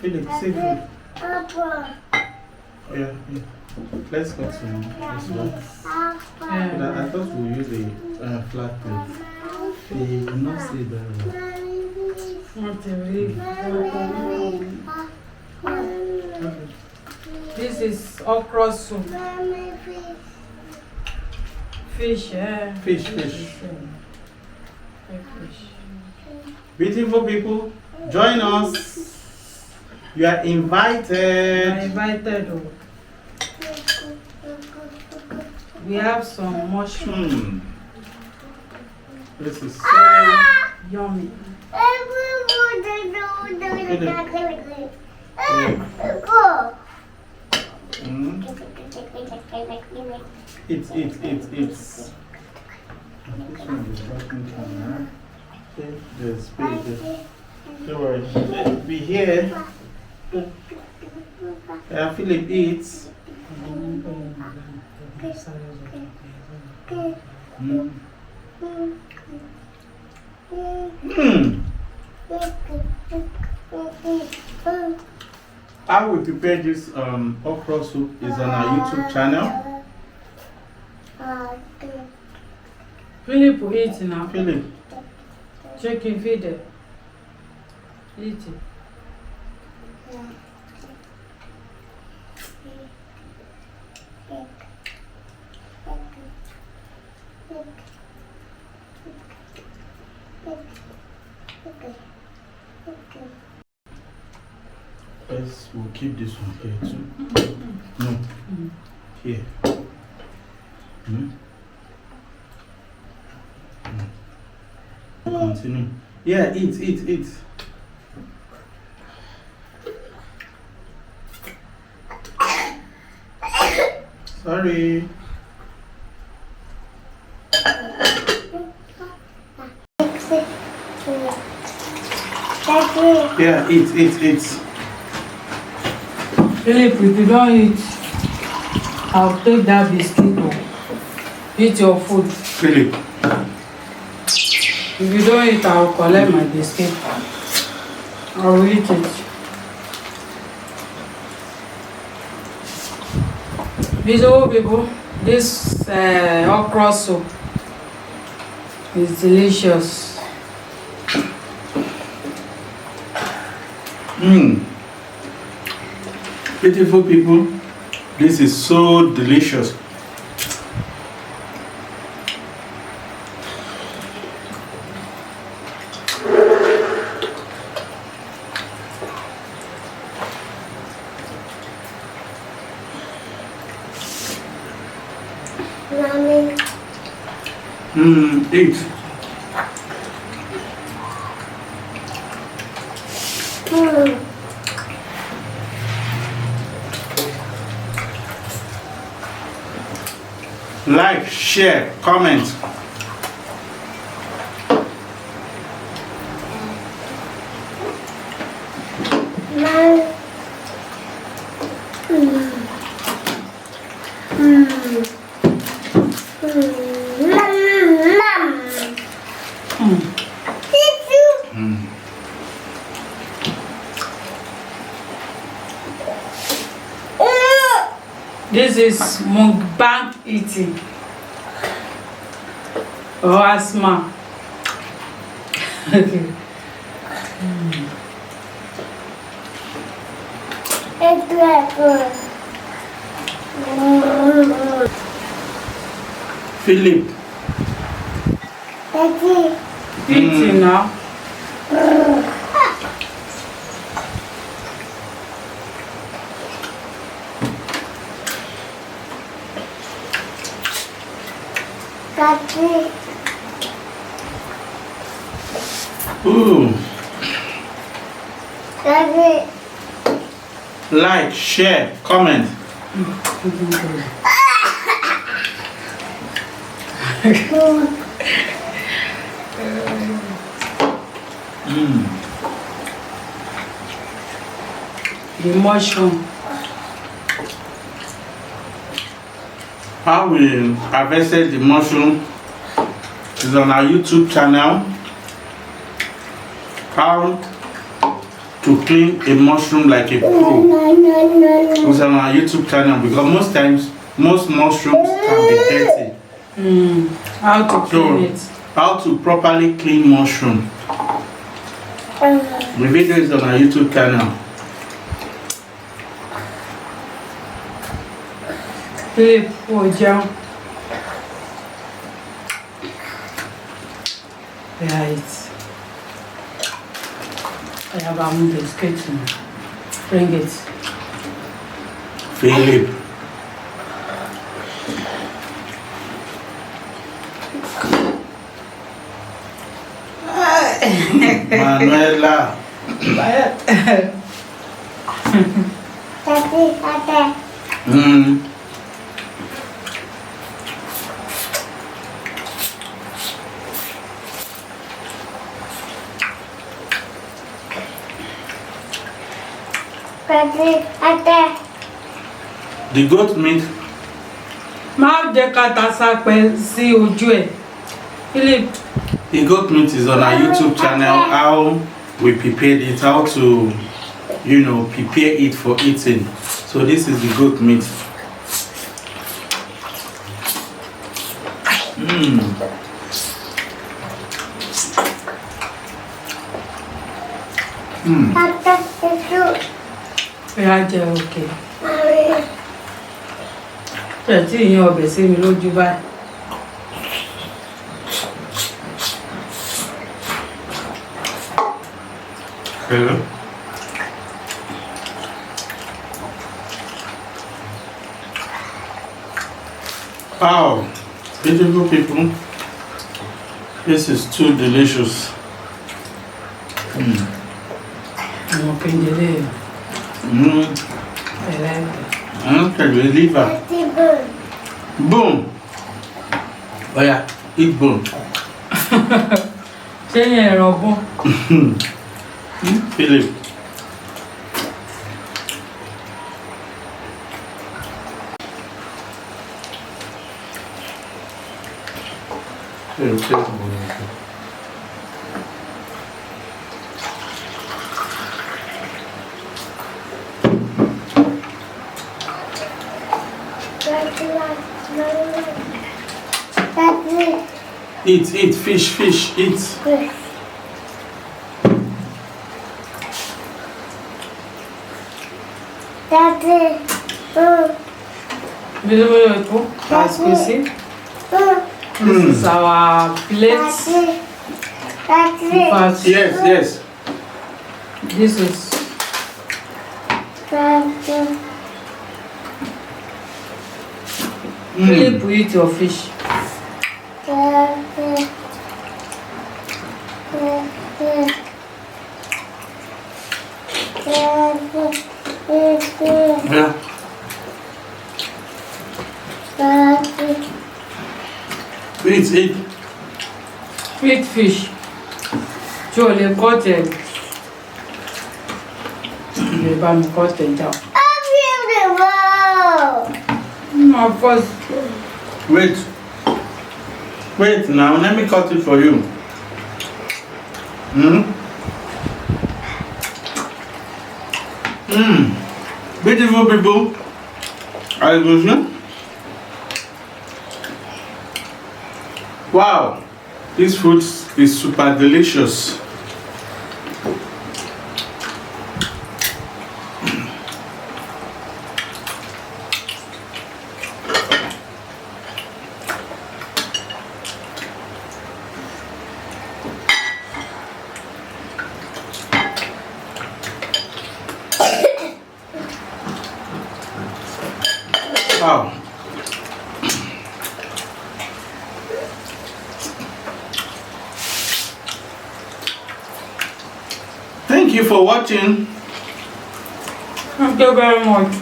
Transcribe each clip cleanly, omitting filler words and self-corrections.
Philip, say food. Oh, yeah. Let's go to this one. But I thought we would use a flat plate. They will not say that. This is okra soup. Fish, yeah. Fish. Beautiful people, join us. You are invited. We have some mushroom. This is so yummy. It's. This one is working camera. The space. Don't worry. Be here. Philip eats. How we prepare this okra soup is on our YouTube channel. Philip will eat now. Philip. Chicken feed it. Eat it. Yes, we'll keep this one here too. No. Here. Continue. Yeah, eat. Sorry. Yeah, eat. Philip, if you don't eat, I'll take that biscuit. Eat your food. Philip. If you don't eat, I'll collect my biscuit. I'll eat it. Beautiful people, this okra soup is delicious. Beautiful people, this is so delicious. Eat. Like, share, comment. This is mukbang eating or asthma. Philip. Eating now. Ooh. Like, share, comment. The mushroom. How we harvested the mushroom is on our YouTube channel. How to clean a mushroom like a pro. It's on our YouTube channel because most times most mushrooms can be dirty. How to clean it? How to properly clean mushroom. The video is on our YouTube channel. Philip, jump. Right. I have a biscuit. Bring it. Philip. Manuela. The goat meat. Má jẹ́ ká ta sápẹ́ sí ojú ẹ̀. Philip. The goat meat is on our YouTube channel. How we prepared it, how to, prepare it for eating. So this is the goat meat. Jẹ́ òkè. Tẹ̀tí ìyẹn ọbẹ̀ sí mi lójú báyìí. Hello. Wow, beautiful people. This is too delicious. Okay, I like it. Okay, we leave her. Boom. Oh yeah, eat boom. Ṣé yẹn ẹ̀rọ bọ́? Philip. Eat, fish, eat. This is our plate. Yes. This is Philip, eat your fish. Yeah. Eat. Eat fish. Jolly cotton. You buy me cotton down. Of course. Wait now, let me cut it for you. Beautiful people. Are you listening? Wow, this food is super delicious. Wow. Thank you for watching. Thank you very much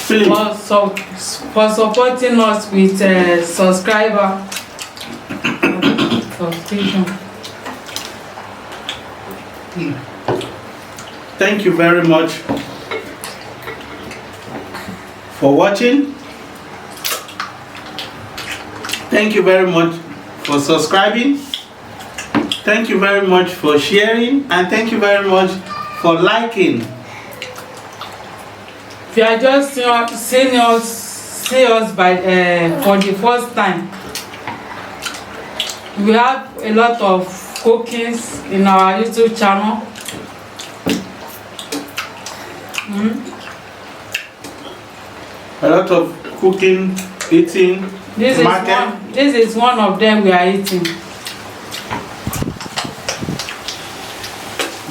Philip. for supporting us with subscriber. Thank you very much for watching. Thank you very much for subscribing. Thank you very much for sharing, and thank you very much for liking. If you are just seeing us by for the first time, we have a lot of cookings in our YouTube channel. A lot of cooking, eating. This is one of them we are eating.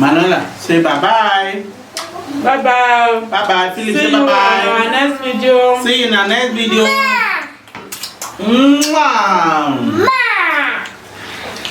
Manuela, say bye-bye. Bye-bye. Bye-bye. Philip, say See you bye-bye. in our next video. See you in our next video. Mwah.